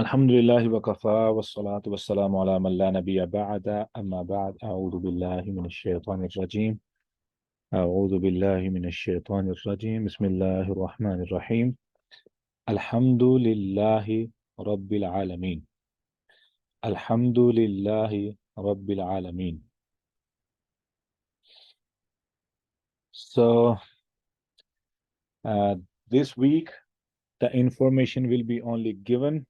الحمد لله وكفى والصلاة والسلام على من لا نبي بعد أما بعد أعوذ بالله من الشيطان الرجيم أعوذ بالله من الشيطان الرجيم بسم الله الرحمن الرحيم الحمد لله رب العالمين الحمد لله رب العالمين. So uh, this week the information will be only given.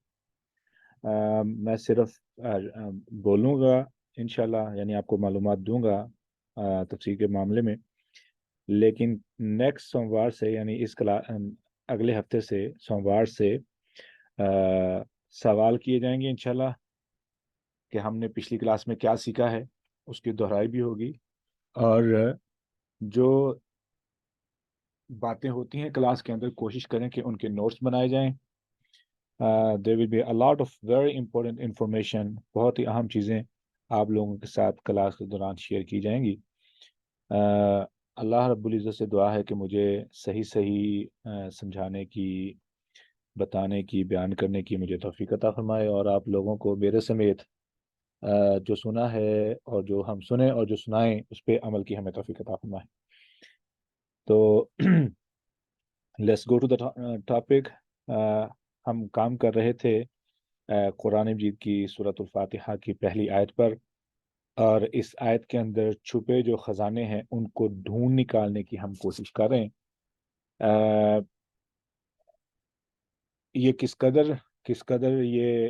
میں صرف بولوں گا انشاءاللہ، یعنی آپ کو معلومات دوں گا تفسیر کے معاملے میں، لیکن نیکسٹ سوموار سے یعنی اگلے ہفتے سے سوموار سے سوال کیے جائیں گے انشاءاللہ کہ ہم نے پچھلی کلاس میں کیا سیکھا ہے، اس کی دہرائی بھی ہوگی، اور جو باتیں ہوتی ہیں کلاس کے اندر کوشش کریں کہ ان کے نوٹس بنائے جائیں. there will be a lot of very important information، بہت ہی اہم چیزیں آپ لوگوں کے ساتھ کلاس کے دوران شیئر کی جائیں گی. اللہ رب العزت سے دعا ہے کہ مجھے صحیح سمجھانے کی، بتانے کی، بیان کرنے کی مجھے توفیق عطا فرمائے، اور آپ لوگوں کو میرے سمیت جو سنا ہے اور جو ہم سنیں اور جو سنائیں اس پہ عمل کی ہمیں توفیق عطا فرمائے. تو let's go to the topic. ہم کام کر رہے تھے قرآن مجید کی سورۃ الفاتحہ کی پہلی آیت پر، اور اس آیت کے اندر چھپے جو خزانے ہیں ان کو ڈھونڈ نکالنے کی ہم کوشش کر رہے ہیں. یہ کس قدر یہ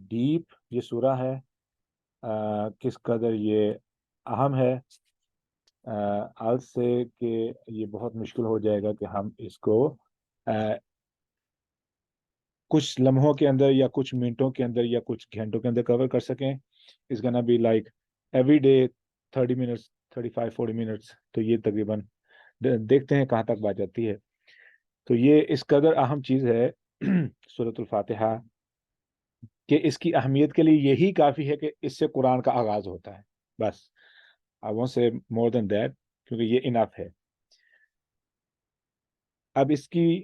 ڈیپ یہ سورہ ہے، کس قدر یہ اہم ہے، آج سے کہ یہ بہت مشکل ہو جائے گا کہ ہم اس کو کچھ لمحوں کے اندر یا کچھ منٹوں کے اندر یا کچھ گھنٹوں کے اندر کور کر سکیں. اس gonna be like every day 30 minutes 35 40 minutes. تو یہ تقریباً دیکھتے ہیں کہاں تک بات جاتی ہے. تو یہ اس قدر اہم چیز ہے سورۃ الفاتحہ کہ اس کی اہمیت کے لیے یہی کافی ہے کہ اس سے قرآن کا آغاز ہوتا ہے. بس I won't say more than that، کیونکہ یہ انف ہے. اب اس کی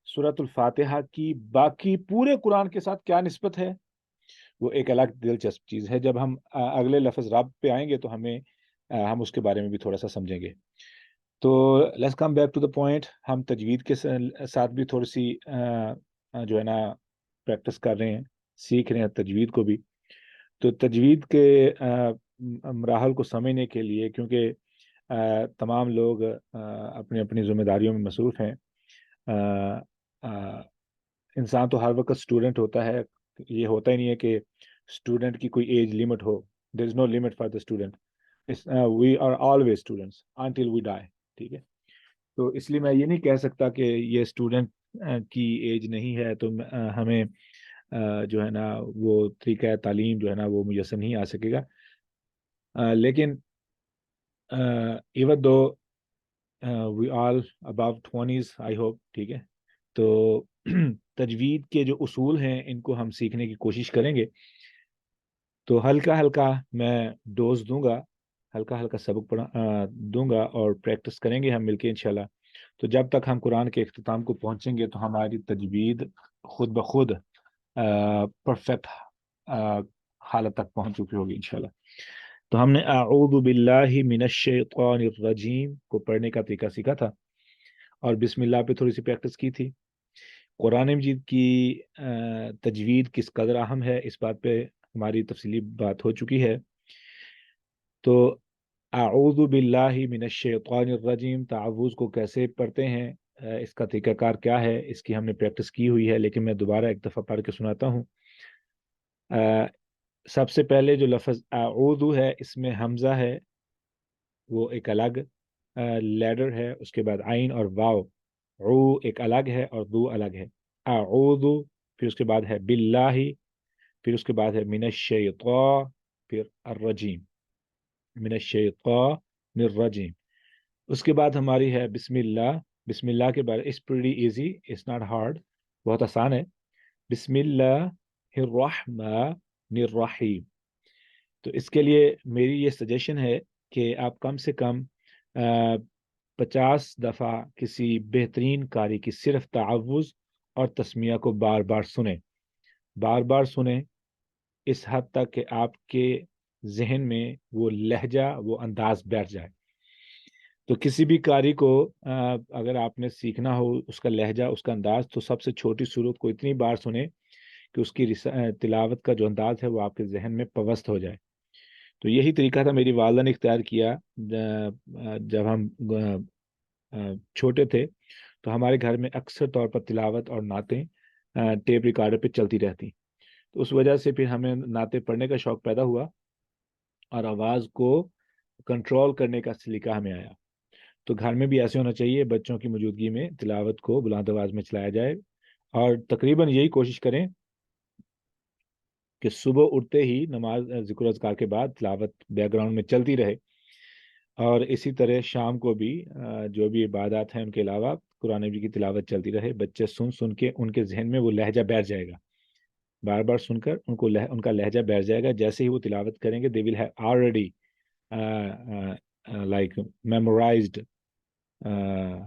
سورۃ الفاتحہ کی باقی پورے قرآن کے ساتھ کیا نسبت ہے وہ ایک الگ دلچسپ چیز ہے. جب ہم اگلے لفظ رب پہ آئیں گے تو ہم اس کے بارے میں بھی تھوڑا سا سمجھیں گے. تو let's come back to the point. ہم تجوید کے ساتھ بھی تھوڑی سی جو ہے نا پریکٹس کر رہے ہیں، سیکھ رہے ہیں تجوید کو بھی. تو تجوید کے مراحل کو سمجھنے کے لیے، کیونکہ تمام لوگ اپنی اپنی ذمہ داریوں میں مصروف ہیں، انسان تو ہر وقت اسٹوڈنٹ ہوتا ہے. یہ ہوتا ہی نہیں ہے کہ اسٹوڈنٹ کی کوئی ایج لمٹ ہو. There is no limit for the student. We are always students until we die. ٹھیک ہے، تو اس لیے میں یہ نہیں کہہ سکتا کہ یہ اسٹوڈنٹ کی ایج نہیں ہے تو ہمیں جو ہے نا وہ طریقہ تعلیم جو ہے نا وہ میسر نہیں آ سکے گا. لیکن even though we all اباؤ 20s I hope. ٹھیک ہے، تو تجوید کے جو اصول ہیں ان کو ہم سیکھنے کی کوشش کریں گے. تو ہلکا ہلکا میں ڈوز دوں گا، ہلکا ہلکا سبق دوں گا، اور پریکٹس کریں گے ہم مل کے انشاءاللہ. تو جب تک ہم قرآن کے اختتام کو پہنچیں گے تو ہماری تجوید خود بخود پرفیکٹ حالت تک پہنچ چکی ہوگی انشاءاللہ. تو ہم نے اعوذ باللہ من الشیطان الرجیم کو پڑھنے کا طریقہ سیکھا تھا، اور بسم اللہ پہ تھوڑی سی پریکٹس کی تھی. قرآن مجید کی تجوید کس قدر اہم ہے اس بات پہ ہماری تفصیلی بات ہو چکی ہے. تو اعوذ باللہ من الشیطان الرجیم تعوذ کو کیسے پڑھتے ہیں، اس کا طریقہ کار کیا ہے، اس کی ہم نے پریکٹس کی ہوئی ہے، لیکن میں دوبارہ ایک دفعہ پڑھ کے سناتا ہوں. سب سے پہلے جو لفظ اعوذ ہے اس میں حمزہ ہے، وہ ایک الگ لیڈر ہے. اس کے بعد عین اور واو، عو ایک الگ ہے اور دو الگ ہے. اعوذ، پھر اس کے بعد ہے باللہ، پھر اس کے بعد ہے من الشیطان، پھر الرجیم، من الشیطان الرجیم. اس کے بعد ہماری ہے بسم اللہ. بسم اللہ کے بعد it's pretty easy, it's not hard, بہت آسان ہے. بسم اللہ الرحمن الرحیم. تو اس کے لیے میری یہ سجیشن ہے کہ آپ کم سے کم 50 دفعہ کسی بہترین قاری کی صرف تعوذ اور تسمیہ کو بار بار سنیں. بار بار سنیں اس حد تک کہ آپ کے ذہن میں وہ لہجہ وہ انداز بیٹھ جائے. تو کسی بھی قاری کو اگر آپ نے سیکھنا ہو اس کا لہجہ اس کا انداز، تو سب سے چھوٹی صورت کو اتنی بار سنیں کہ اس کی تلاوت کا جو انداز ہے وہ آپ کے ذہن میں پوست ہو جائے. تو یہی طریقہ تھا میری والدہ نے اختیار کیا. جب ہم چھوٹے تھے تو ہمارے گھر میں اکثر طور پر تلاوت اور نعتیں ٹیپ ریکارڈر پہ چلتی رہتی. تو اس وجہ سے پھر ہمیں نعتیں پڑھنے کا شوق پیدا ہوا اور آواز کو کنٹرول کرنے کا سلیقہ ہمیں آیا. تو گھر میں بھی ایسے ہونا چاہیے، بچوں کی موجودگی میں تلاوت کو بلند آواز میں چلایا جائے، اور تقریباً یہی کوشش کریں کہ صبح اٹھتے ہی نماز ذکر و اذکار کے بعد تلاوت بیک گراؤنڈ میں چلتی رہے، اور اسی طرح شام کو بھی جو بھی عبادات ہیں ان کے علاوہ قرآن مجید کی تلاوت چلتی رہے. بچے سن سن کے ان کے ذہن میں وہ لہجہ بیٹھ جائے گا، بار بار سن کر ان کا لہجہ بیٹھ جائے گا. جیسے ہی وہ تلاوت کریں گے they will have already like memorized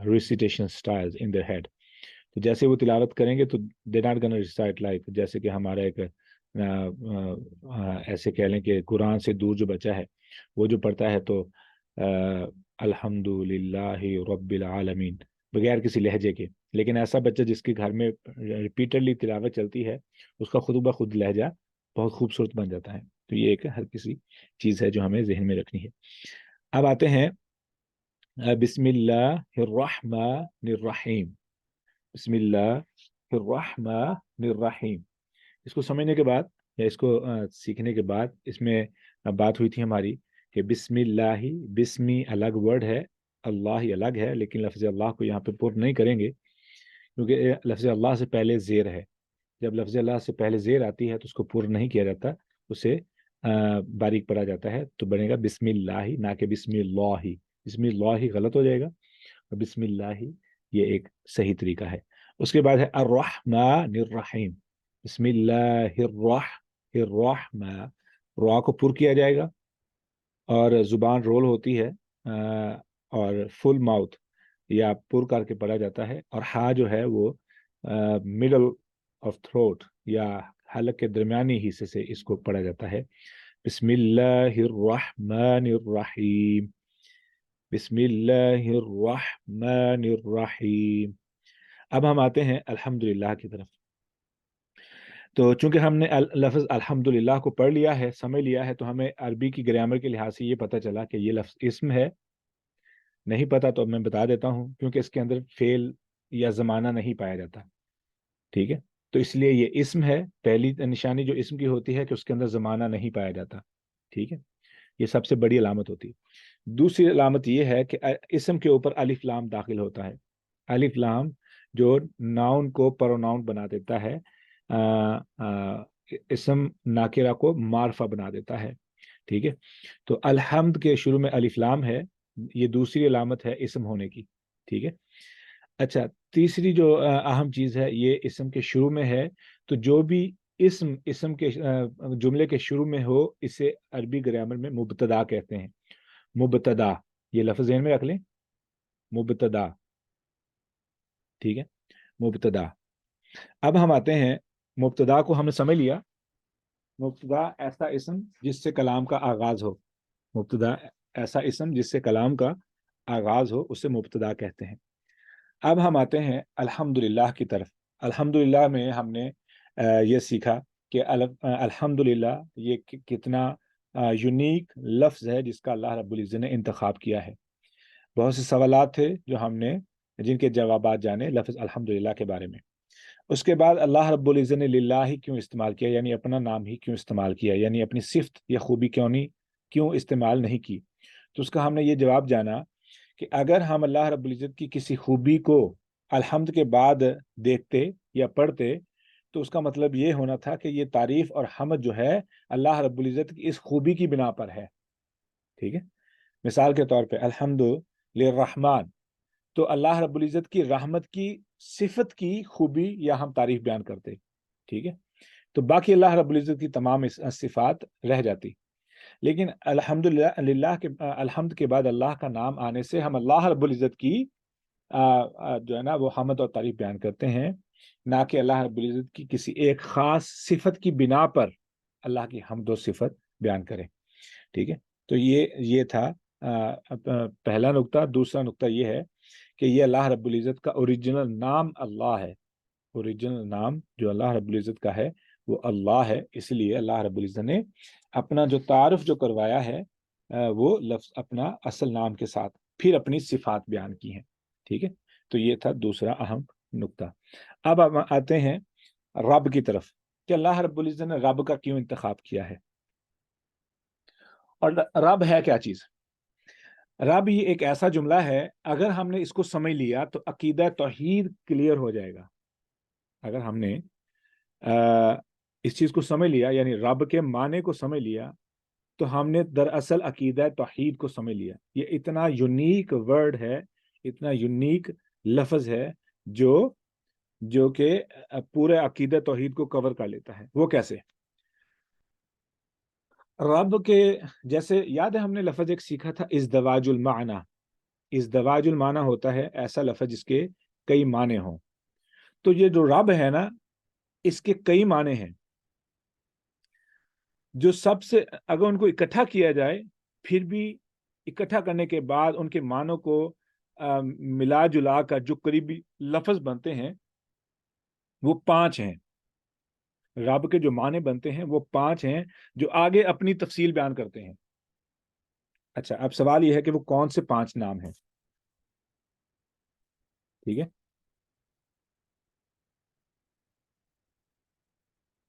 recitation styles in their head. تو جیسے وہ تلاوت کریں گے تو they're not gonna recite like جیسے کہ ہمارا ایک ایسے کہہ لیں کہ قرآن سے دور جو بچہ ہے وہ جو پڑھتا ہے تو الحمد للہ رب العالمین بغیر کسی لہجے کے. لیکن ایسا بچہ جس کے گھر میں ریپیٹڈلی تلاوت چلتی ہے اس کا خود بخود لہجہ بہت خوبصورت بن جاتا ہے. تو یہ ایک ہر کسی چیز ہے جو ہمیں ذہن میں رکھنی ہے. اب آتے ہیں بسم اللہ الرحمن الرحیم. بسم اللہ الرحمن الرحیم. اس کو سمجھنے کے بعد یا اس کو سیکھنے کے بعد اس میں بات ہوئی تھی ہماری کہ بسم اللہ، بسمی الگ ورڈ ہے، اللہ الگ ہے، لیکن لفظ اللہ کو یہاں پہ پر نہیں کریں گے کیونکہ لفظ اللہ سے پہلے زیر ہے. جب لفظ اللہ سے پہلے زیر آتی ہے تو اس کو پر نہیں کیا جاتا، اسے باریک پڑا جاتا ہے. تو بنے گا بسم اللہ نہ کہ بسم اللہ. بسم اللہ غلط ہو جائے گا اور بسم اللہ یہ ایک صحیح طریقہ ہے. اس کے بعد ہے الرحمن الرحیم. بسم اللہ الرحمن، را کو پر کیا جائے گا اور زبان رول ہوتی ہے اور فل ماؤتھ یا پر کر کے پڑھا جاتا ہے، اور ہا جو ہے وہ مڈل آف تھروٹ یا حلق کے درمیانی حصے سے اس کو پڑھا جاتا ہے. بسم اللہ الرحمن الرحیم. بسم اللہ الرحمن الرحیم. اب ہم آتے ہیں الحمدللہ کی طرف. تو چونکہ ہم نے لفظ الحمدللہ کو پڑھ لیا ہے، سمجھ لیا ہے، تو ہمیں عربی کی گرامر کے لحاظ سے یہ پتہ چلا کہ یہ لفظ اسم ہے. نہیں پتا تو میں بتا دیتا ہوں کیونکہ اس کے اندر فعل یا زمانہ نہیں پایا جاتا. ٹھیک ہے، تو اس لیے یہ اسم ہے. پہلی نشانی جو اسم کی ہوتی ہے کہ اس کے اندر زمانہ نہیں پایا جاتا. ٹھیک ہے، یہ سب سے بڑی علامت ہوتی ہے. دوسری علامت یہ ہے کہ اسم کے اوپر الف لام داخل ہوتا ہے. الف لام جو ناؤن کو پروناؤن بنا دیتا ہے، اسم ناکرہ کو معرفہ بنا دیتا ہے. ٹھیک ہے، تو الحمد کے شروع میں الف لام ہے، یہ دوسری علامت ہے اسم ہونے کی. ٹھیک ہے، اچھا تیسری جو اہم چیز ہے یہ اسم کے شروع میں ہے. تو جو بھی اسم کے جملے کے شروع میں ہو اسے عربی گرامر میں مبتدا کہتے ہیں. مبتدا، یہ لفظ ذہن میں رکھ لیں، مبتدا. ٹھیک ہے، مبتدا. اب ہم آتے ہیں مبتدا کو ہم نے سمجھ لیا. مبتدا ایسا اسم جس سے کلام کا آغاز ہو. مبتدا ایسا اسم جس سے کلام کا آغاز ہو اسے مبتدا کہتے ہیں. اب ہم آتے ہیں الحمدللہ کی طرف. الحمدللہ میں ہم نے یہ سیکھا کہ الحمدللہ یہ کتنا یونیک لفظ ہے جس کا اللہ رب العزت نے انتخاب کیا ہے. بہت سے سوالات تھے جو ہم نے جن کے جوابات جانے لفظ الحمدللہ کے بارے میں. اس کے بعد اللہ رب العزت نے للہ ہی کیوں استعمال کیا، یعنی اپنا نام ہی کیوں استعمال کیا، یعنی اپنی صفت یا خوبی کیوں استعمال نہیں کی. تو اس کا ہم نے یہ جواب جانا کہ اگر ہم اللہ رب العزت کی کسی خوبی کو الحمد کے بعد دیکھتے یا پڑھتے تو اس کا مطلب یہ ہونا تھا کہ یہ تعریف اور حمد جو ہے اللہ رب العزت کی اس خوبی کی بنا پر ہے. ٹھیک ہے، مثال کے طور پہ الحمد للرحمن، تو اللہ رب العزت کی رحمت کی صفت کی خوبی یا ہم تعریف بیان کرتے. ٹھیک ہے، تو باقی اللہ رب العزت کی تمام صفات رہ جاتی. لیکن الحمدللہ کے الحمد کے بعد اللہ کا نام آنے سے ہم اللہ رب العزت کی جو ہے نا وہ حمد اور تعریف بیان کرتے ہیں. نہ کہ اللہ رب العزت کی کسی ایک خاص صفت کی بنا پر اللہ کی حمد و صفت بیان کریں. ٹھیک ہے. تو یہ تھا پہلا نقطہ. دوسرا نقطہ یہ ہے کہ یہ اللہ رب العزت کا اوریجنل نام اللہ ہے. اوریجنل نام جو اللہ رب العزت کا ہے وہ اللہ ہے. اس لیے اللہ رب العزت نے اپنا جو تعارف جو کروایا ہے وہ لفظ اپنا اصل نام کے ساتھ پھر اپنی صفات بیان کی ہیں. ٹھیک ہے. تو یہ تھا دوسرا اہم نقطہ. اب ہم آتے ہیں رب کی طرف کہ اللہ رب العزت نے رب کا کیوں انتخاب کیا ہے. اور رب ہے کیا چیز؟ رب یہ ایک ایسا جملہ ہے اگر ہم نے اس کو سمجھ لیا تو عقیدہ توحید کلیئر ہو جائے گا. اگر ہم نے اس چیز کو سمجھ لیا یعنی رب کے معنی کو سمجھ لیا تو ہم نے دراصل عقیدہ توحید کو سمجھ لیا. یہ اتنا یونیک ورڈ ہے, اتنا یونیک لفظ ہے جو کہ پورے عقیدہ توحید کو کور کر لیتا ہے. وہ کیسے؟ رب کے جیسے یاد ہے ہم نے لفظ ایک سیکھا تھا ازدواج المعنی. ازدواج المعنی ہوتا ہے ایسا لفظ جس کے کئی معنی ہوں. تو یہ جو رب ہے نا اس کے کئی معنی ہیں جو سب سے اگر ان کو اکٹھا کیا جائے پھر بھی اکٹھا کرنے کے بعد ان کے معنوں کو ملا جلا کر جو قریبی لفظ بنتے ہیں وہ 5 ہیں. رب کے جو معنی بنتے ہیں وہ 5 ہیں جو آگے اپنی تفصیل بیان کرتے ہیں. اچھا اب سوال یہ ہے کہ وہ کون سے 5 نام ہیں. ٹھیک ہے,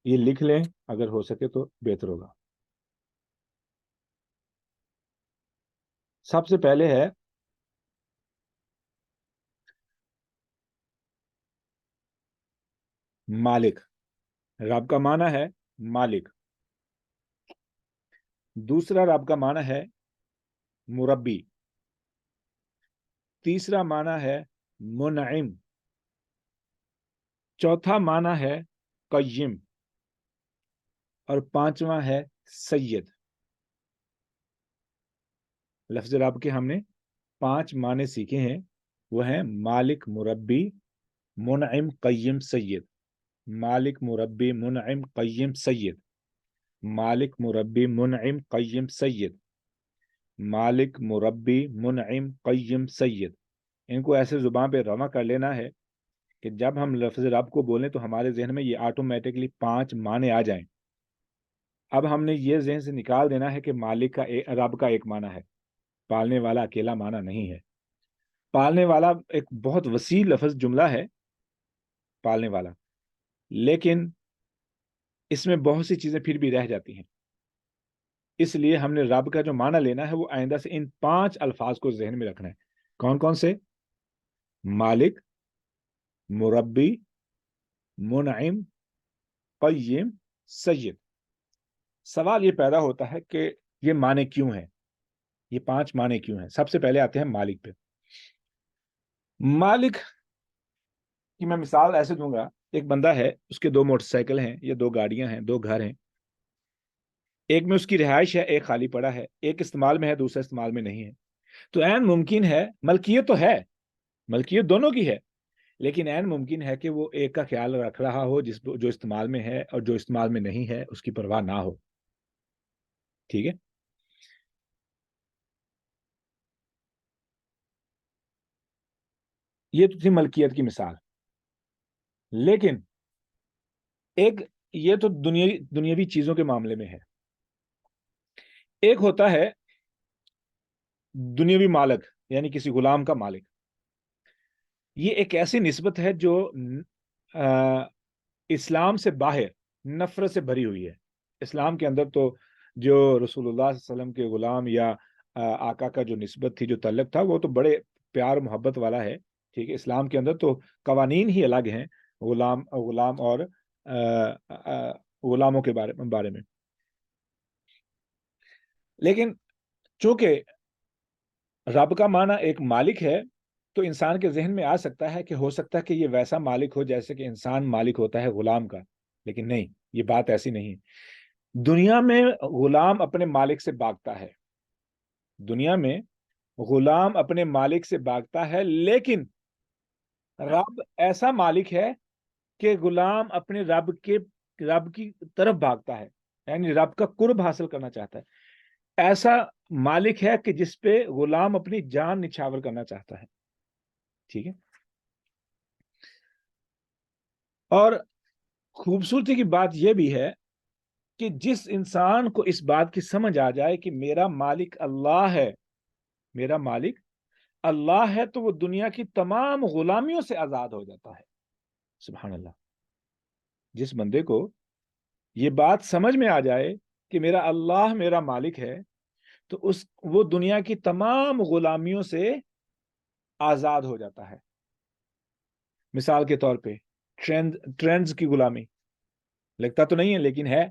یہ لکھ لیں اگر ہو سکے تو بہتر ہوگا. سب سے پہلے ہے مالک. رب کا معنی ہے مالک. دوسرا رب کا معنی ہے مربی. تیسرا معنی ہے منعم. چوتھا معنی ہے قیم. اور 5واں ہے سید. لفظ رب کے ہم نے 5 معنی سیکھے ہیں. وہ ہیں مالک, مربی, منعم, قیم, سید. مالک, مربی, منعم, قیم, سید. مالک, مربی, منعم, قیم, سید. مالک, مربی, منعم, قیم, سید. ان کو ایسے زبان پہ رواں کر لینا ہے کہ جب ہم لفظ رب کو بولیں تو ہمارے ذہن میں یہ آٹومیٹکلی 5 معنی آ جائیں. اب ہم نے یہ ذہن سے نکال دینا ہے کہ مالک کا رب کا ایک معنی ہے, پالنے والا اکیلا معنی نہیں ہے. پالنے والا ایک بہت وسیع لفظ جملہ ہے پالنے والا, لیکن اس میں بہت سی چیزیں پھر بھی رہ جاتی ہیں. اس لیے ہم نے رب کا جو معنی لینا ہے وہ آئندہ سے ان 5 الفاظ کو ذہن میں رکھنا ہے. کون کون سے؟ مالک, مربی, منعم, قیم, سید. سوال یہ پیدا ہوتا ہے کہ یہ معنی کیوں ہیں, یہ 5 معنی کیوں ہیں. سب سے پہلے آتے ہیں مالک پہ. مالک کی میں مثال ایسے دوں گا, ایک بندہ ہے, اس کے 2 موٹر سائیکل ہیں یا 2 گاڑیاں ہیں, 2 گھر ہیں. ایک میں اس کی رہائش ہے, ایک خالی پڑا ہے. ایک استعمال میں ہے, دوسرا استعمال میں نہیں ہے. تو عین ممکن ہے, ملکیت تو ہے, ملکیت دونوں کی ہے, لیکن عین ممکن ہے کہ وہ ایک کا خیال رکھ رہا ہو جو استعمال میں ہے, اور جو استعمال میں نہیں ہے اس کی پرواہ نہ ہو. ٹھیک ہے. یہ تو تھی ملکیت کی مثال. لیکن ایک یہ تو دنیاوی چیزوں کے معاملے میں ہے. ایک ہوتا ہے دنیاوی مالک یعنی کسی غلام کا مالک. یہ ایک ایسی نسبت ہے جو اسلام سے باہر نفرت سے بھری ہوئی ہے. اسلام کے اندر تو جو رسول اللہ صلی اللہ علیہ وسلم کے غلام یا آقا کا جو نسبت تھی, جو تعلق تھا, وہ تو بڑے پیار محبت والا ہے. ٹھیک ہے. اسلام کے اندر تو قوانین ہی الگ ہیں غلام اور غلاموں کے بارے میں. لیکن چونکہ رب کا معنی ایک مالک ہے تو انسان کے ذہن میں آ سکتا ہے کہ ہو سکتا ہے کہ یہ ویسا مالک ہو جیسے کہ انسان مالک ہوتا ہے غلام کا. لیکن نہیں, یہ بات ایسی نہیں. دنیا میں غلام اپنے مالک سے بھاگتا ہے. دنیا میں غلام اپنے مالک سے بھاگتا ہے, لیکن رب ایسا مالک ہے کہ غلام اپنے رب کی طرف بھاگتا ہے، یعنی رب کا قرب حاصل کرنا چاہتا ہے، ایسا مالک ہے کہ جس پہ غلام اپنی جان نچھاور کرنا چاہتا ہے. ٹھیک ہے. اور خوبصورتی کی بات یہ بھی ہے کہ جس انسان کو اس بات کی سمجھ آ جائے کہ میرا مالک اللہ ہے، میرا مالک اللہ ہے، تو وہ دنیا کی تمام غلامیوں سے آزاد ہو جاتا ہے. سبحان اللہ. جس بندے کو یہ بات سمجھ میں آ جائے کہ میرا اللہ میرا مالک ہے، تو وہ دنیا کی تمام غلامیوں سے آزاد ہو جاتا ہے. مثال کے طور پہ ٹرینڈز کی غلامی، لگتا تو نہیں ہے لیکن ہے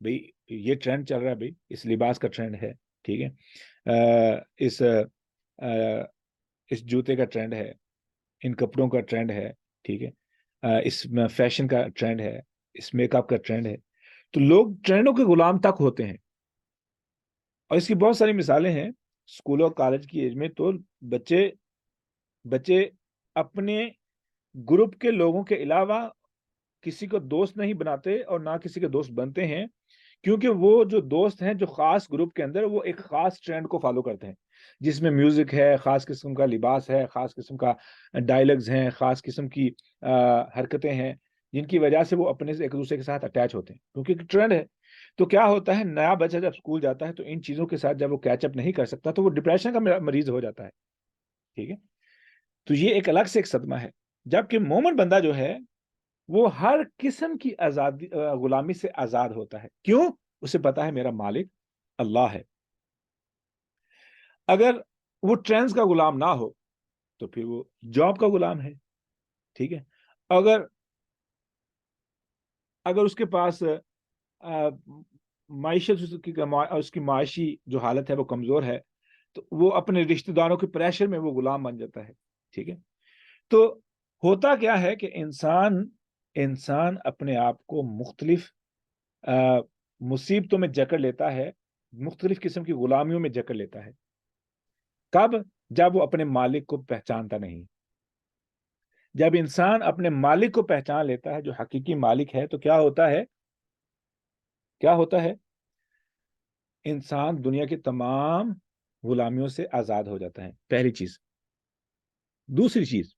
بھئی، یہ ٹرینڈ چل رہا ہے بھئی، اس لباس کا ٹرینڈ ہے. ٹھیک ہے. اس جوتے کا ٹرینڈ ہے، ان کپڑوں کا ٹرینڈ ہے. ٹھیک ہے. اس فیشن کا ٹرینڈ ہے، اس میک اپ کا ٹرینڈ ہے. تو لوگ ٹرینڈوں کے غلام تک ہوتے ہیں. اور اس کی بہت ساری مثالیں ہیں. اسکول اور کالج کی ایج میں تو بچے اپنے گروپ کے لوگوں کے علاوہ کسی کو دوست نہیں بناتے اور نہ کسی کے دوست بنتے ہیں، کیونکہ وہ جو دوست ہیں جو خاص گروپ کے اندر، وہ ایک خاص ٹرینڈ کو فالو کرتے ہیں، جس میں میوزک ہے، خاص قسم کا لباس ہے، خاص قسم کا ڈائلگز ہیں، خاص قسم کی حرکتیں ہیں، جن کی وجہ سے وہ اپنے سے ایک دوسرے کے ساتھ اٹیچ ہوتے ہیں، کیونکہ ٹرینڈ ہے. تو کیا ہوتا ہے، نیا بچہ جب اسکول جاتا ہے تو ان چیزوں کے ساتھ جب وہ کیچ اپ نہیں کر سکتا تو وہ ڈپریشن کا مریض ہو جاتا ہے. ٹھیک ہے. تو یہ ایک الگ سے ایک صدمہ ہے. جبکہ مومن بندہ جو ہے وہ ہر قسم کی غلامی سے آزاد ہوتا ہے. کیوں؟ اسے پتا ہے میرا مالک اللہ ہے. اگر وہ ٹرینڈز کا غلام نہ ہو تو پھر وہ جاب کا غلام ہے. ٹھیک ہے. اگر اس کے پاس معیشت اس کی معاشی جو حالت ہے وہ کمزور ہے تو وہ اپنے رشتہ داروں کے پریشر میں وہ غلام بن جاتا ہے. ٹھیک ہے. تو ہوتا کیا ہے کہ انسان اپنے آپ کو مختلف مصیبتوں میں جکڑ لیتا ہے، مختلف قسم کی غلامیوں میں جکڑ لیتا ہے. کب؟ جب وہ اپنے مالک کو پہچانتا نہیں. جب انسان اپنے مالک کو پہچان لیتا ہے جو حقیقی مالک ہے، تو کیا ہوتا ہے؟ انسان دنیا کی تمام غلامیوں سے آزاد ہو جاتا ہے. پہلی چیز. دوسری چیز،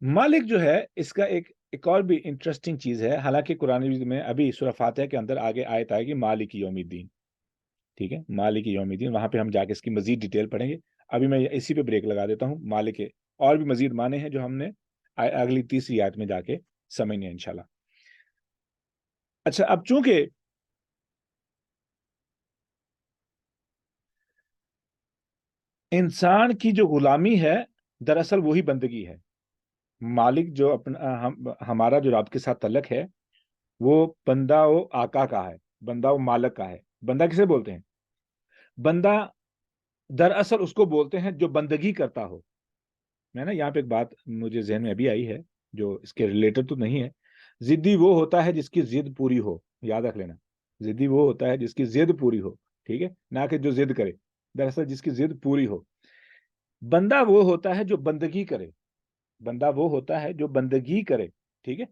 مالک جو ہے اس کا ایک اور بھی انٹرسٹنگ چیز ہے. حالانکہ قرآن مجید میں ابھی سورہ فاتحہ کے اندر آگے آیت آئے گی مالک یوم الدین. ٹھیک ہے. مالک یوم الدین، وہاں پہ ہم جا کے اس کی مزید ڈیٹیل پڑھیں گے. ابھی میں اسی پہ بریک لگا دیتا ہوں. مالک کے اور بھی مزید معنی ہیں جو ہم نے اگلی تیسری آیت میں جا کے سمجھنے ہیں انشاءاللہ. اچھا، اب چونکہ انسان کی جو غلامی ہے دراصل وہی بندگی ہے. مالک جو ہمارا جو رب کے ساتھ تعلق ہے وہ بندہ و آقا کا ہے، بندہ و مالک کا ہے. بندہ کسے بولتے ہیں؟ بندہ دراصل اس کو بولتے ہیں جو بندگی کرتا ہو. میں نا یہاں پہ ایک بات مجھے ذہن میں ابھی آئی ہے جو اس کے ریلیٹڈ تو نہیں ہے. ضدی وہ ہوتا ہے جس کی ضد پوری ہو. یاد رکھ لینا، ضدی وہ ہوتا ہے جس کی ضد پوری ہو. ٹھیک ہے. نہ کہ جو ضد کرے، دراصل جس کی ضد پوری ہو. بندہ وہ ہوتا ہے جو بندگی کرے. بندہ وہ ہوتا ہے جو بندگی کرے. ٹھیک ہے.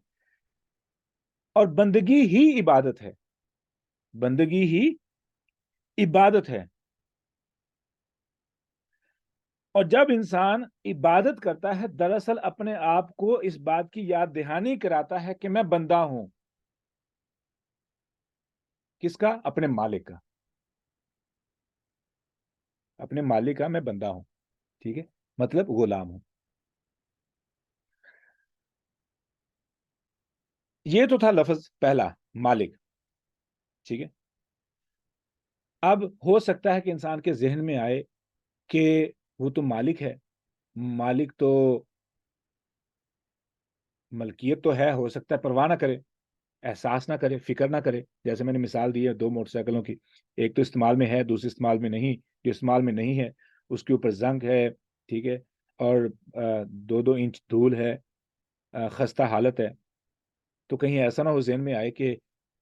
اور بندگی ہی عبادت ہے. بندگی ہی عبادت ہے. اور جب انسان عبادت کرتا ہے دراصل اپنے آپ کو اس بات کی یاد دہانی کراتا ہے کہ میں بندہ ہوں. کس کا؟ اپنے مالک کا. اپنے مالک کا میں بندہ ہوں. ٹھیک ہے. مطلب غلام ہوں. یہ تو تھا لفظ پہلا، مالک. ٹھیک ہے. اب ہو سکتا ہے کہ انسان کے ذہن میں آئے کہ وہ تو مالک ہے، مالک تو ملکیت تو ہے، ہو سکتا ہے پرواہ نہ کرے، احساس نہ کرے، فکر نہ کرے. جیسے میں نے مثال دی ہے 2 موٹر سائیکلوں کی، ایک تو استعمال میں ہے، دوسری استعمال میں نہیں. جو استعمال میں نہیں ہے اس کے اوپر زنگ ہے. ٹھیک ہے. اور 2 انچ دھول ہے، خستہ حالت ہے. تو کہیں ایسا نہ ہو ذہن میں آئے کہ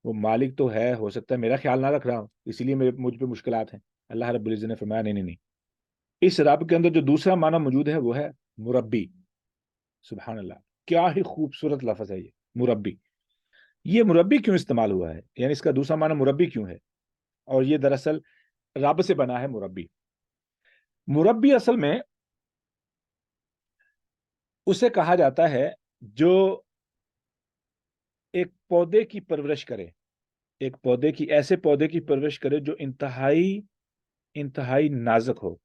وہ مالک تو ہے، ہو سکتا ہے میرا خیال نہ رکھ رہا ہوں اسی لیے مجھ پہ مشکلات ہیں. اللہ رب العزت نے فرمایا نہیں نہیں نہیں، اس رب کے اندر جو دوسرا معنی موجود ہے وہ ہے مربی. سبحان اللہ. کیا ہی خوبصورت لفظ ہے یہ مربی. یہ مربی کیوں استعمال ہوا ہے, یعنی اس کا دوسرا معنی مربی کیوں ہے؟ اور یہ دراصل رب سے بنا ہے مربی. مربی اصل میں اسے کہا جاتا ہے جو ایک پودے کی پرورش کرے, ایک پودے کی, ایسے پودے کی پرورش کرے جو انتہائی نازک ہو,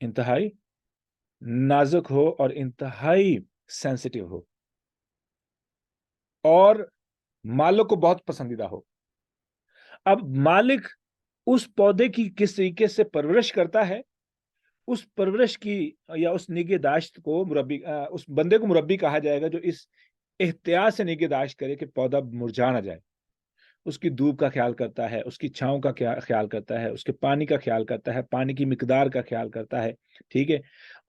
انتہائی نازک ہو اور انتہائی سینسٹیو ہو, اور مالک کو بہت پسندیدہ ہو. اب مالک اس پودے کی کس طریقے سے پرورش کرتا ہے, اس پرورش کی یا اس نگہداشت کو مربی, اس بندے کو مربی کہا جائے گا جو اس احتیاط سے نگہداشت کرے کہ پودا مرجھا نہ جائے. اس کی دھوپ کا خیال کرتا ہے, اس کی چھاؤں کا خیال کرتا ہے, اس کے پانی کا خیال کرتا ہے, پانی کی مقدار کا خیال کرتا ہے, ٹھیک ہے,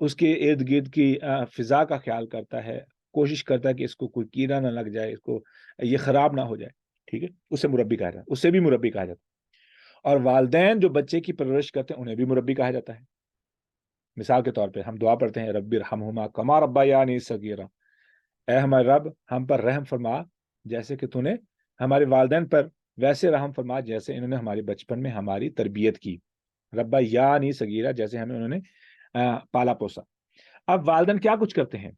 اس کے ارد گرد کی فضا کا خیال کرتا ہے, کوشش کرتا ہے کہ اس کو کوئی کیڑا نہ لگ جائے, اس کو یہ خراب نہ ہو جائے, ٹھیک ہے, اسے مربی کہا جاتا ہے, اسے بھی مربی کہا جاتا ہے. اور والدین جو بچے کی پرورش کرتے ہیں انہیں بھی مربی کہا جاتا ہے. مثال کے طور پہ ہم دعا پڑھتے ہیں رب ارحمہما کما ربیانی صغیرا, اے ہمارے رب ہم پر رحم فرما جیسے کہ تو نے ہمارے والدین پر ویسے رحم فرما جیسے انہوں نے ہمارے بچپن میں ہماری تربیت کی. ربا یعنی صغیرہ, جیسے ہمیں انہوں نے پالا پوسا. اب والدین کیا کچھ کرتے ہیں؟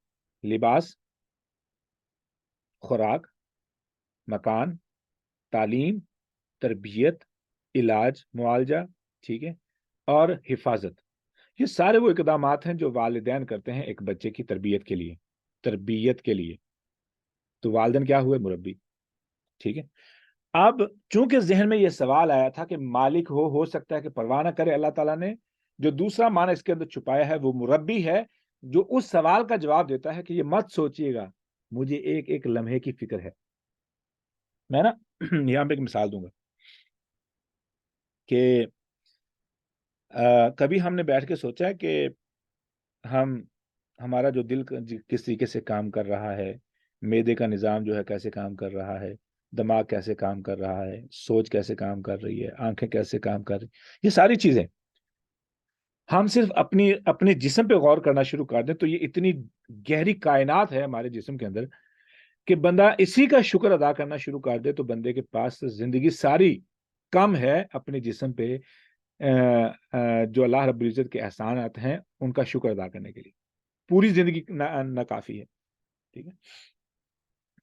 لباس, خوراک, مکان, تعلیم, تربیت, علاج معالجہ, ٹھیک ہے, اور حفاظت. یہ سارے وہ اقدامات ہیں جو والدین کرتے ہیں ایک بچے کی تربیت کے لیے. تو والدین کیا ہوئے؟ مربی, ٹھیک ہے. اب چونکہ ذہن میں یہ سوال آیا تھا کہ مالک ہو سکتا ہے کہ پرواہ نہ کرے اللہ تعالیٰ نے, جو دوسرا معنی اس کے اندر چھپایا ہے وہ مربی ہے, جو اس سوال کا جواب دیتا ہے کہ یہ مت سوچئے گا, مجھے ایک ایک لمحے کی فکر ہے. میں نا یہاں پہ ایک مثال دوں گا کہ کبھی ہم نے بیٹھ کے سوچا ہے کہ ہمارا جو دل کس طریقے سے کام کر رہا ہے, معدے کا نظام جو ہے کیسے کام کر رہا ہے, دماغ کیسے کام کر رہا ہے, سوچ کیسے کام کر رہی ہے, آنکھیں کیسے کام کر رہی, یہ ساری چیزیں ہم صرف اپنے جسم پہ غور کرنا شروع کر دیں تو یہ اتنی گہری کائنات ہے ہمارے جسم کے اندر کہ بندہ اسی کا شکر ادا کرنا شروع کر دے تو بندے کے پاس زندگی ساری کم ہے اپنے جسم پہ جو اللہ رب العزت کے احسانات ہیں ان کا شکر ادا کرنے کے لیے. پوری زندگی نہ کافی ہے, ٹھیک ہے.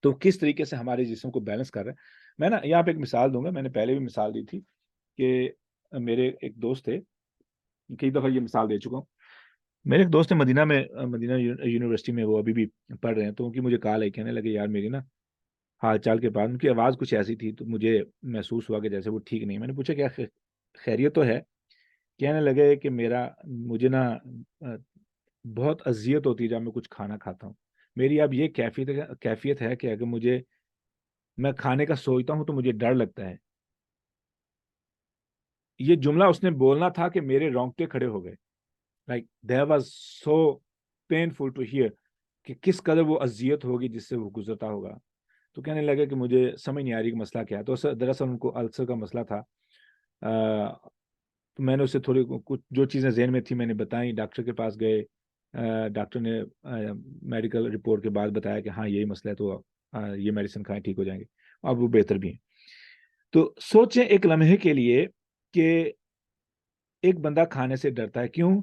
تو کس طریقے سے ہمارے جسم کو بیلنس کر رہے ہیں. میں نا یہاں پہ ایک مثال دوں گا, میں نے پہلے بھی مثال دی تھی کہ میرے ایک دوست تھے, کئی دفعہ یہ مثال دے چکا ہوں. میرے ایک دوست ہے مدینہ یونیورسٹی میں, وہ ابھی بھی پڑھ رہے ہیں, تو ان کی مجھے کال آئی, کہنے لگے یار میری نا حال چال کے بعد ان کی آواز کچھ ایسی تھی تو مجھے محسوس ہوا کہ جیسے وہ ٹھیک نہیں. میں نے پوچھا کیا خیریت تو ہے؟ کہنے لگے کہ مجھے نا بہت اذیت ہوتی ہے جب میں کچھ کھانا کھاتا ہوں. میری اب یہ کیفیت ہے کہ اگر میں کھانے کا سوچتا ہوں تو مجھے ڈر لگتا ہے. یہ جملہ اس نے بولنا تھا کہ میرے رونگٹے کھڑے ہو گئے. Like that was so painful to hear کہ کس قدر وہ اذیت ہوگی جس سے وہ گزرتا ہوگا. تو کہنے لگے کہ مجھے سمجھ نہیں آ رہی کہ مسئلہ کیا ہے. تو دراصل ان کو السر کا مسئلہ تھا. تو میں نے اسے تھوڑی کچھ جو چیزیں ذہن میں تھی میں نے بتائیں. ڈاکٹر کے پاس گئے, ڈاکٹر نے میڈیکل رپورٹ کے بعد بتایا کہ ہاں یہی مسئلہ ہے, تو یہ میڈیسن کھائیں ٹھیک ہو جائیں گے. اب وہ بہتر بھی ہیں. تو سوچیں ایک لمحے کے لیے کہ ایک بندہ کھانے سے ڈرتا ہے, کیوں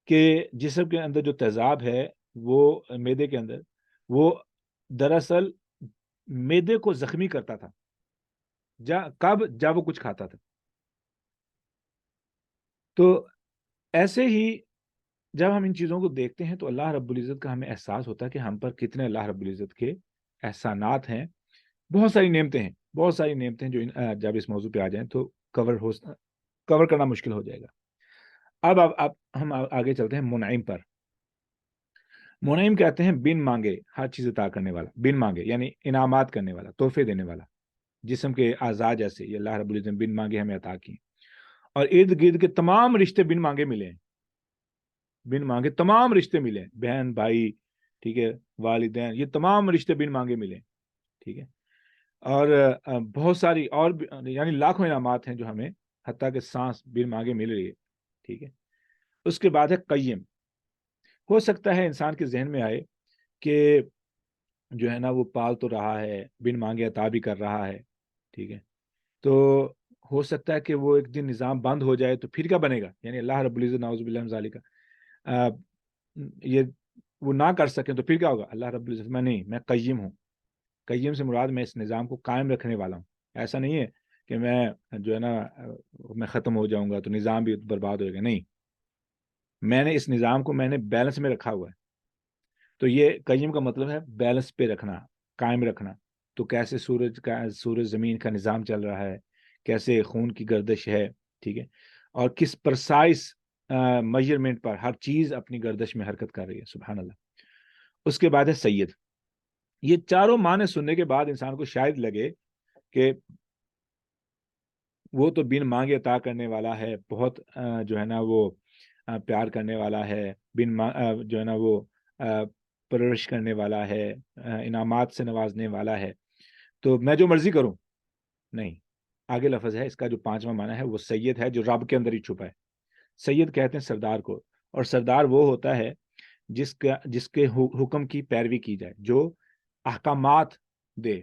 کہ جسم کے اندر جو تیزاب ہے وہ معدے کے اندر, وہ دراصل معدے کو زخمی کرتا تھا جب وہ کچھ کھاتا تھا. تو ایسے ہی جب ہم ان چیزوں کو دیکھتے ہیں تو اللہ رب العزت کا ہمیں احساس ہوتا ہے کہ ہم پر کتنے اللہ رب العزت کے احسانات ہیں. بہت ساری نعمتیں جو جب اس موضوع پہ آ جائیں تو کور کرنا مشکل ہو جائے گا. اب ہم آگے چلتے ہیں منعم پر. منعم کہتے ہیں بن مانگے ہر چیز عطا کرنے والا. بن مانگے یعنی انعامات کرنے والا, تحفے دینے والا. جسم کے اعضاء جیسے یہ اللہ رب العزت بن مانگے ہمیں عطا کی, اور ارد گرد کے تمام رشتے بن مانگے ملے ہیں. بن مانگے تمام رشتے ملے, بہن بھائی, ٹھیک ہے, والدین, یہ تمام رشتے بن مانگے ملے, ٹھیک ہے. اور بہت ساری اور یعنی لاکھوں انعامات ہیں جو ہمیں حتیٰ کہ سانس بن مانگے مل رہی ہے, ٹھیک ہے. اس کے بعد ہے قیم. ہو سکتا ہے انسان کے ذہن میں آئے کہ جو ہے نا وہ پال تو رہا ہے، بن مانگے عطا بھی کر رہا ہے، ٹھیک ہے. تو ہو سکتا ہے کہ وہ ایک دن نظام بند ہو جائے تو پھر کیا بنے گا؟ یعنی اللہ رب العزت نعوذ باللہ من ذالک یہ وہ نہ کر سکیں تو پھر کیا ہوگا؟ اللہ رب العزت میں نہیں، میں قیم ہوں. قیم سے مراد میں اس نظام کو قائم رکھنے والا ہوں. ایسا نہیں ہے کہ میں جو ہے نا میں ختم ہو جاؤں گا تو نظام بھی برباد ہوئے گا. نہیں، میں نے اس نظام کو میں نے بیلنس میں رکھا ہوا ہے. تو یہ قیم کا مطلب ہے بیلنس پہ رکھنا، قائم رکھنا. تو کیسے سورج زمین کا نظام چل رہا ہے، کیسے خون کی گردش ہے، ٹھیک ہے، اور کس پرسائز میجرمنٹ پر ہر چیز اپنی گردش میں حرکت کر رہی ہے. سبحان اللہ. اس کے بعد ہے سید. یہ چاروں معنی سننے کے بعد انسان کو شاید لگے کہ وہ تو بن مانگے عطا کرنے والا ہے، بہت جو ہے نا وہ پیار کرنے والا ہے، جو ہے نا وہ پرورش کرنے والا ہے، انعامات سے نوازنے والا ہے، تو میں جو مرضی کروں. نہیں، آگے لفظ ہے اس کا جو پانچواں معنی ہے وہ سید ہے، جو رب کے اندر ہی چھپا ہے. سید کہتے ہیں سردار کو، اور سردار وہ ہوتا ہے جس کے حکم کی پیروی کی جائے، جو احکامات دے،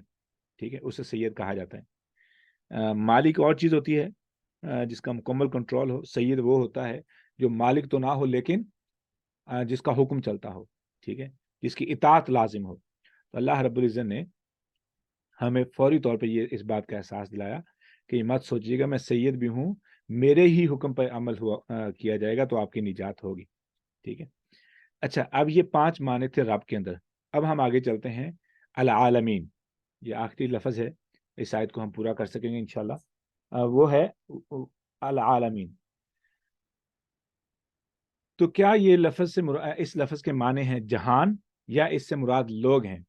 ٹھیک ہے، اسے سید کہا جاتا ہے. مالک اور چیز ہوتی ہے جس کا مکمل کنٹرول ہو. سید وہ ہوتا ہے جو مالک تو نہ ہو لیکن جس کا حکم چلتا ہو، ٹھیک ہے، جس کی اطاعت لازم ہو. تو اللہ رب العزت نے ہمیں فوری طور پہ یہ اس بات کا احساس دلایا کہ یہ مت سوچیے گا میں سید بھی ہوں، میرے ہی حکم پر عمل کیا جائے گا تو آپ کی نجات ہوگی. ٹھیک ہے. اچھا، اب یہ 5 معنی تھے رب کے اندر. اب ہم آگے چلتے ہیں العالمین. یہ آخری لفظ ہے، اس آیت کو ہم پورا کر سکیں گے انشاءاللہ. وہ ہے العالمین. تو کیا یہ لفظ سے اس لفظ کے معنی ہیں جہان یا اس سے مراد لوگ ہیں؟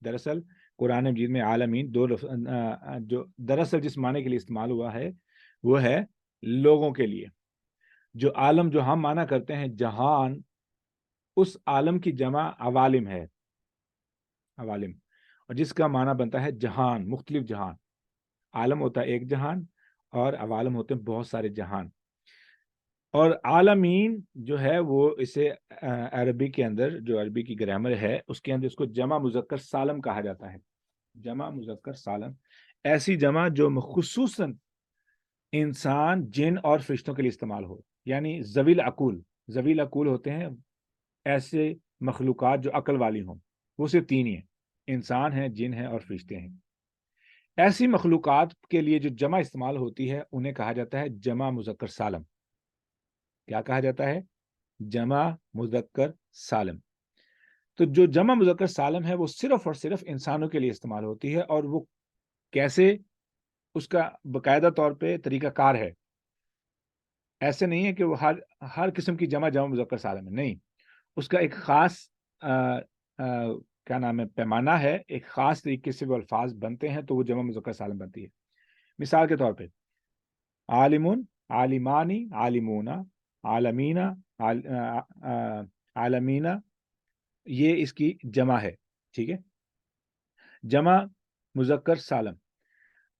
دراصل قرآن مجید میں عالمین جو دراصل جس معنی کے لیے استعمال ہوا ہے وہ ہے لوگوں کے لیے. جو عالم جو ہم معنی کرتے ہیں جہان، اس عالم کی جمع عوالم ہے، عوالم، اور جس کا معنی بنتا ہے جہان، مختلف جہان. عالم ہوتا ہے ایک جہان اور عوالم ہوتے ہیں بہت سارے جہان. اور عالمین جو ہے وہ اسے عربی کے اندر، جو عربی کی گرامر ہے اس کے اندر اس کو جمع مذکر سالم کہا جاتا ہے. جمع مذکر سالم ایسی جمع جو خصوصاً انسان، جن اور فرشتوں کے لیے استعمال ہو. یعنی ذوی العقول، ذوی العقول ہوتے ہیں ایسے مخلوقات جو عقل والی ہوں. وہ صرف 3 ہی ہیں، انسان ہیں، جن ہیں اور فرشتے ہیں. ایسی مخلوقات کے لیے جو جمع استعمال ہوتی ہے انہیں کہا جاتا ہے جمع مذکر سالم. کیا کہا جاتا ہے؟ جمع مذکر سالم. تو جو جمع مذکر سالم ہے وہ صرف اور صرف انسانوں کے لیے استعمال ہوتی ہے. اور وہ کیسے؟ اس کا باقاعدہ طور پہ طریقہ کار ہے. ایسے نہیں ہے کہ وہ ہر قسم کی جمع مذکر سالم ہے، نہیں. اس کا ایک خاص کیا نام ہے، پیمانہ ہے، ایک خاص طریقے سے وہ الفاظ بنتے ہیں تو وہ جمع مذکر سالم بنتی ہے. مثال کے طور پہ عالمون، عالمانی، عالمونا، عالمینا، عالمینا، یہ اس کی جمع ہے. ٹھیک ہے، جمع مذکر سالم.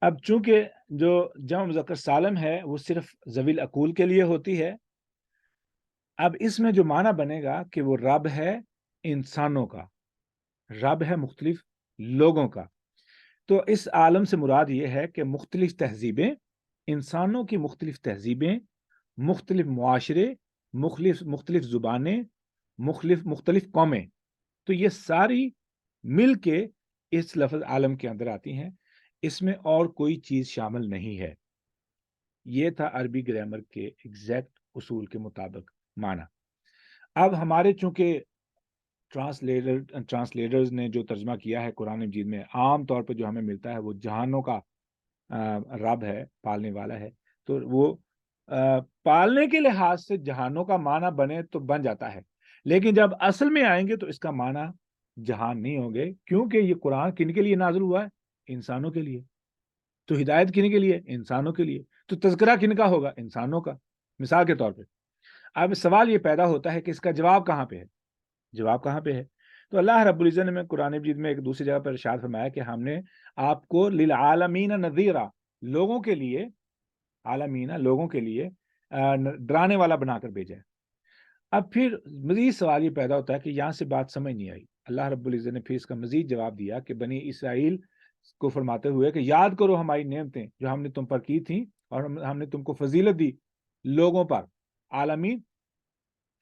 اب چونکہ جو جمع مذکر سالم ہے وہ صرف ذوی العقول کے لیے ہوتی ہے، اب اس میں جو معنی بنے گا کہ وہ رب ہے انسانوں کا، رب ہے مختلف لوگوں کا. تو اس عالم سے مراد یہ ہے کہ مختلف تہذیبیں، انسانوں کی مختلف تہذیبیں، مختلف معاشرے، مختلف زبانیں، مختلف قومیں، تو یہ ساری مل کے اس لفظ عالم کے اندر آتی ہیں. اس میں اور کوئی چیز شامل نہیں ہے. یہ تھا عربی گرامر کے ایگزیکٹ اصول کے مطابق معنی. اب ہمارے چونکہ ٹرانسلیٹرز نے جو ترجمہ کیا ہے قرآن مجید میں، عام طور پہ جو ہمیں ملتا ہے وہ جہانوں کا رب ہے، پالنے والا ہے. تو وہ پالنے کے لحاظ سے جہانوں کا معنی بنے تو بن جاتا ہے، لیکن جب اصل میں آئیں گے تو اس کا معنی جہان نہیں ہوں گے، کیونکہ یہ قرآن کن کے لیے نازل ہوا ہے؟ انسانوں کے لیے. تو ہدایت کن کے لیے؟ انسانوں کے لیے. تو تذکرہ کن کا ہوگا؟ انسانوں کا. مثال کے طور پہ اب سوال یہ پیدا ہوتا ہے کہ اس کا جواب کہاں پہ ہے؟ جواب کہاں پہ ہے؟ تو اللہ رب العزت نے قرآن مجید میں ایک دوسری جگہ پر ارشاد فرمایا کہ ہم نے آپ کو للعالمین نذیرا، لوگوں کے لیے، عالمین لوگوں کے لیے ڈرانے والا بنا کر بھیجا ہے. اب پھر مزید سوال یہ پیدا ہوتا ہے کہ یہاں سے بات سمجھ نہیں آئی. اللہ رب العزت نے پھر اس کا مزید جواب دیا کہ بنی اسرائیل کو فرماتے ہوئے کہ یاد کرو ہماری نعمتیں جو ہم نے تم پر کی تھیں اور ہم نے تم کو فضیلت دی لوگوں پر، عالمین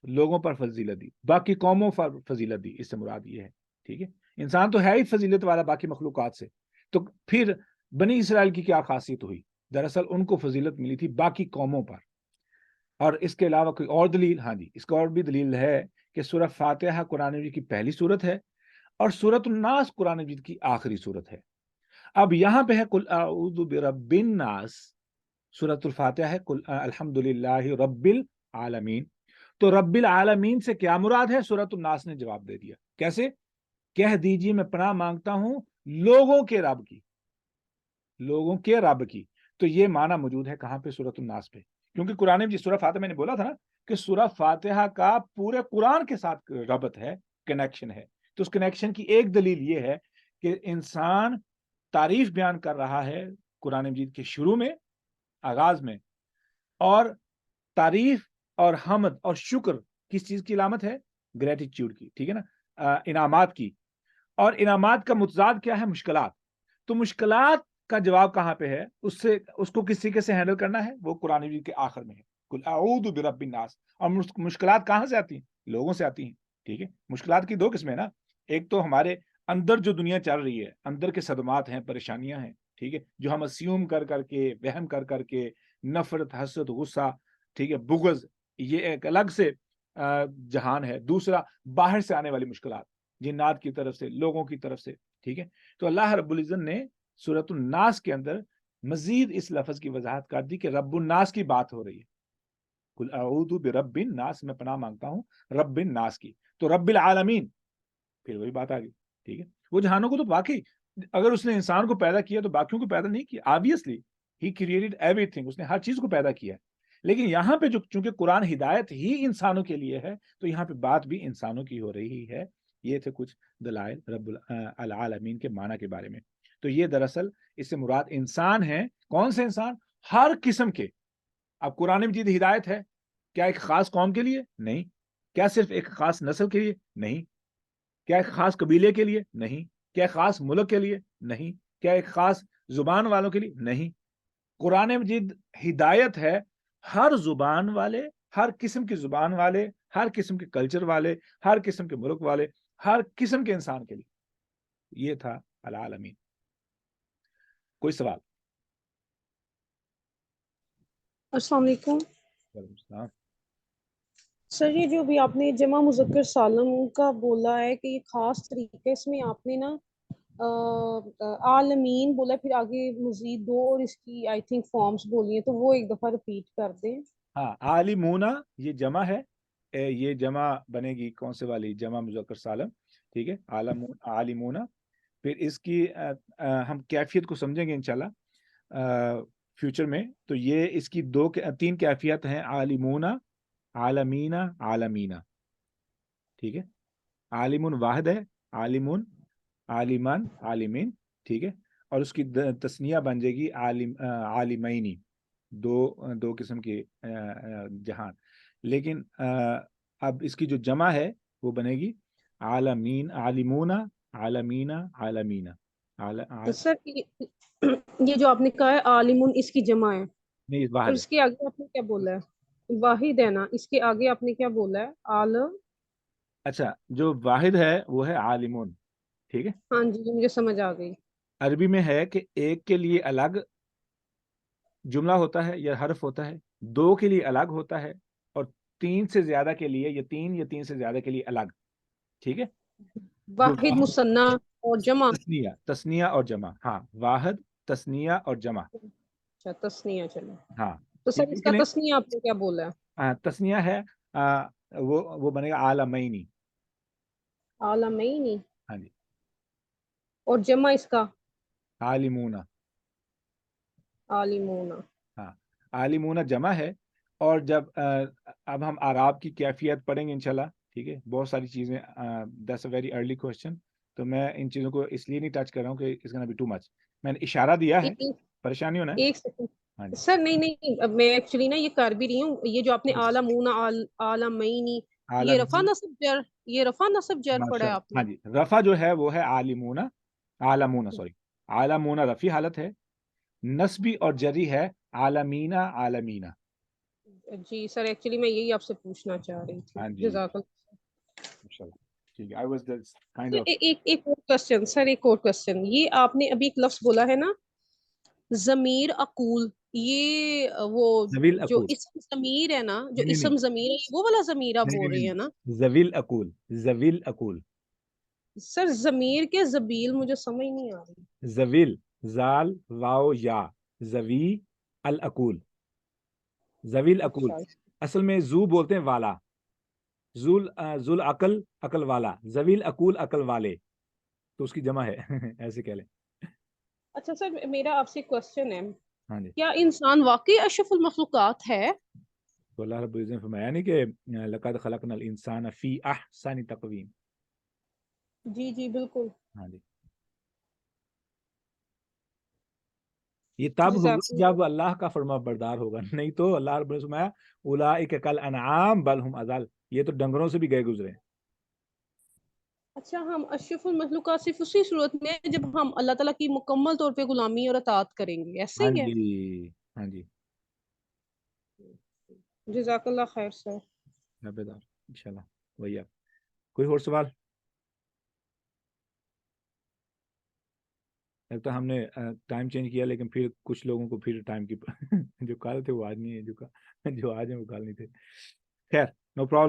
لوگوں پر فضیلت دی، باقی قوموں پر فضیلت دی، اس سے مراد یہ ہے، ٹھیک ہے، انسان تو ہے ہی فضیلت والا باقی مخلوقات سے، تو پھر بنی اسرائیل کی کیا خاصیت ہوئی؟ دراصل ان کو فضیلت ملی تھی باقی قوموں پر۔ اور اس کے علاوہ کوئی اور دلیل؟ ہاں جی، اس کا اور بھی دلیل ہے کہ سورہ فاتحہ قرآن مجید کی پہلی سورت ہے اور سورۃ الناس قرآن مجید کی آخری سورت ہے۔ اب یہاں پہ ہے قل اعوذ برب الناس، سورۃ الفاتحہ ہے قل الحمد للہ رب العالمین، تو رب العالمین سے کیا مراد ہے؟ سورۃ الناس نے جواب دے دیا، کیسے؟ کہہ دیجیے میں پناہ مانگتا ہوں لوگوں کے رب کی، لوگوں کے رب کی، تو یہ معنی موجود ہے کہاں پہ؟ سورۃ الناس پہ، کیونکہ قرآن میں سورہ فاتحہ میں نے بولا تھا نا کہ سورہ فاتحہ کا پورے قرآن کے ساتھ ربط ہے، کنیکشن ہے، تو اس کنیکشن کی ایک دلیل یہ ہے کہ انسان تعریف بیان کر رہا ہے قرآن مجید کے شروع میں، آغاز میں، اور تعریف اور حمد اور شکر کس چیز کی علامت ہے؟ گریٹیٹیوڈ کی، ٹھیک ہے نا، انعامات کی، اور انعامات کا متضاد کیا ہے؟ مشکلات، تو مشکلات کا جواب کہاں پہ ہے؟ اس کو کس طریقے سے ہینڈل کرنا ہے؟ وہ قرآن مجید کے آخر میں ہے، قل اعوذ برب الناس، اور مشکلات کہاں سے آتی ہیں؟ لوگوں سے آتی ہیں، ٹھیک ہے، مشکلات کی دو قسمیں ہیں نا، ایک تو ہمارے اندر جو دنیا چل رہی ہے، اندر کے صدمات ہیں، پریشانیاں ہیں، ٹھیک ہے، جو ہم اسیوم کر کر کے، وہم کر کر کے، نفرت، حسد، غصہ، ٹھیک ہے، بغض، یہ ایک الگ سے جہان ہے۔ دوسرا باہر سے آنے والی مشکلات، جنات کی طرف سے، لوگوں کی طرف سے، ٹھیک ہے، تو اللہ رب العزت نے سورۃ الناس کے اندر مزید اس لفظ کی وضاحت کر دی کہ رب الناس کی بات ہو رہی ہے، قل اعوذ برب الناس، میں پناہ مانگتا ہوں رب الناس کی، تو رب العالمین پھر وہی بات آ گئی، ٹھیک ہے، وہ جہانوں کو تو باقی، اگر اس نے انسان کو پیدا کیا تو باقیوں کو پیدا نہیں کیا، آبویسلی ہی کریٹڈ ایوری تھنگ، اس نے ہر چیز کو پیدا کیا ہے، لیکن یہاں پہ جو چونکہ قرآن ہدایت ہی انسانوں کے لیے ہے تو یہاں پہ بات بھی انسانوں کی ہو رہی ہے۔ یہ تھے کچھ دلائل رب العالمین کے معنی کے بارے میں۔ تو یہ دراصل اس سے مراد انسان ہیں، کون سے انسان؟ ہر قسم کے۔ اب قرآن مجید ہدایت ہے کیا ایک خاص قوم کے لیے؟ نہیں۔ کیا صرف ایک خاص نسل کے لیے؟ نہیں۔ کیا ایک خاص قبیلے کے لیے؟ نہیں۔ کیا ایک خاص ملک کے لیے؟ نہیں۔ کیا ایک خاص زبان والوں کے لیے؟ نہیں۔ قرآن مجید ہدایت ہے ہر زبان والے، ہر قسم کی زبان والے، ہر قسم کے کلچر والے، ہر قسم کے ملک والے، ہر قسم کے انسان کے لیے۔ یہ تھا العالمین۔ کوئی سوال؟ السلام علیکم وعلیکم السلام۔ سر، یہ جو بھی آپ نے جمع مذکر سالم کا بولا ہے کہ یہ خاص طریقے، اس میں آپ نے نا عالمین بولا، پھر آگے مزید دو اور اس کی آئی تھنک فارمز بولی ہیں، تو وہ ایک دفعہ ریپیٹ کر دیں۔ ہاں، عالمونا یہ جمع ہے، یہ جمع بنے گی کون سے والی؟ جمع مذکر سالم، ٹھیک ہے، عالمونا۔ پھر اس کی ہم کیفیت کو سمجھیں گے انشاءاللہ فیوچر میں، تو یہ اس کی تین کیفیت ہیں، عالمونا، عالمینا، عالمینا، ٹھیک ہے، عالمون واحد ہے، عالمون، عالمان، عالمین، ٹھیک ہے، اور اس کی تسنیہ بن جائے گی عالمینی، دو قسم کے جہان، لیکن اب اس کی جو جمع ہے وہ بنے گی عالمین، عالمونا، عالمینا، عالمینا۔ سر یہ جو آپ نے کہا ہے عالمون، اس کی جمع ہے، نہیں، اور واحد ہے۔ اس کے آگے آپ نے کیا بولا ہے؟ واحد ہے نا، اس کے آگے آپ نے کیا بولا ہے؟ عالم۔ اچھا، جو واحد ہے وہ ہے عالمون، ٹھیک ہے، ہاں جی، مجھے سمجھ آ گئی۔ عربی میں ہے کہ ایک کے لیے الگ جملہ ہوتا ہے یا حرف ہوتا ہے، دو کے لیے الگ ہوتا ہے، اور تین سے زیادہ کے لیے یا تین سے زیادہ کے لیے الگ، ٹھیک ہے، جو واحد، مثنیٰ اور جمع۔ تسنیہ اور جمع، ہاں، واحد، تسنیہ اور جمع، اچھا، تسنیہ، چلو، ہاں، تو سر اس کا لیکن تسنیہ آپ نے کیا بولا ہے؟ تسنیہ ہے وہ بنے گا عالمینی، عالمینی، ہاں جی، اور جمع اس کا عالمونا، عالمون۔ ہاں، عالمونا جمع ہے، اور جب اب ہم اعراب کی کیفیت پڑھیں گے انشاءاللہ، ٹھیک ہے، بہت ساری چیزیں، that's a very early question, تو میں ان چیزوں کو اس لیے نہیں ٹچ کر رہا ہوں کہ it's gonna be too much, میں نے اشارہ دیا ہے، پریشانی ہونا ہے، ایک سیکنڈ ہاں جی، سر، نہیں، اب میں ایکچولی نا یہ کر بھی رہی ہوں، یہ جو آپ نے عالمون، عالمینی، یہ رفع عالمین، نصب جر یہ رفع نصب جر پڑھا ہے آپ ہاں نے؟ جی، رفع جو ہے وہ ہے عالمونا، عالمونا سوری، عالمونا رفی حالت ہے، نسبی اور جری ہے عالمینا عالمینا. جی سر ایکچولی میں یہی آپ سے پوچھنا چاہ رہی تھی. ہاں جی جزاک اللہ. ماشاءاللہ. ٹھیک ہے. I was just kind of ایک اور کوشچن سر، ایک اور کوشچن. یہ آپ نے ابھی ایک لفظ بولا ہے نا ضمیر اقول، یہ وہ ذویل جو اقول. اسم ضمیر ہے نا، جو نہیں نہیں اسم ضمیر ہے وہ والا ضمیر آپ نہیں بول نہیں رہی ہیں نا نہیں، ذویل اقول، ذویل اقول. سر؟ ضمیر کے ذبیل مجھے سمجھ نہیں آ رہی. ذویل، زال واو یا، ذوی الاقول، ذویل اقول. اچھا اصل میں زو بولتے ہیں والا، ذل عقل، عقل والا، ذویل اقول عقل والے، تو اس کی جمع ہے. ایسے کہہ لیں. اچھا سر میرا آپ سے کوشچن ہے، ہاں جی. کیا انسان واقعی اشرف المخلوقات ہے؟ تو اللہ رب العزت نے فرمایا نہیں کہ لقد خلقنا الانسان فی احسن تقویم. جی جی بالکل. ہاں جی. یہ تب ہوگا جزاک اللہ. جب اللہ کا فرما بردار ہوگا، نہیں تو اللہ رب العزت نے فرمایا اولئک کالانعام بل هم اضل، یہ تو ڈنگروں سے بھی گئے گزرے. اچھا ہم اشرف المخلوقات صرف اسی صورت میں جب ہم اللہ تعالیٰ کی مکمل طور پہ غلامی اور اطاعت کریں گے، ایسے ہاں ہی ہے؟ جی. ہاں جی. جزاک اللہ خیر سر. نبیدار انشاءاللہ. وہی آپ کوئی اور سوال؟ لگتا ہے ہم نے ٹائم چینج کیا، لیکن پھر کچھ لوگوں کو پھر ٹائم کی جو کال تھے وہ آج نہیں ہے، جو آج ہیں وہ کال نہیں تھے. خیر، نو پرابلم.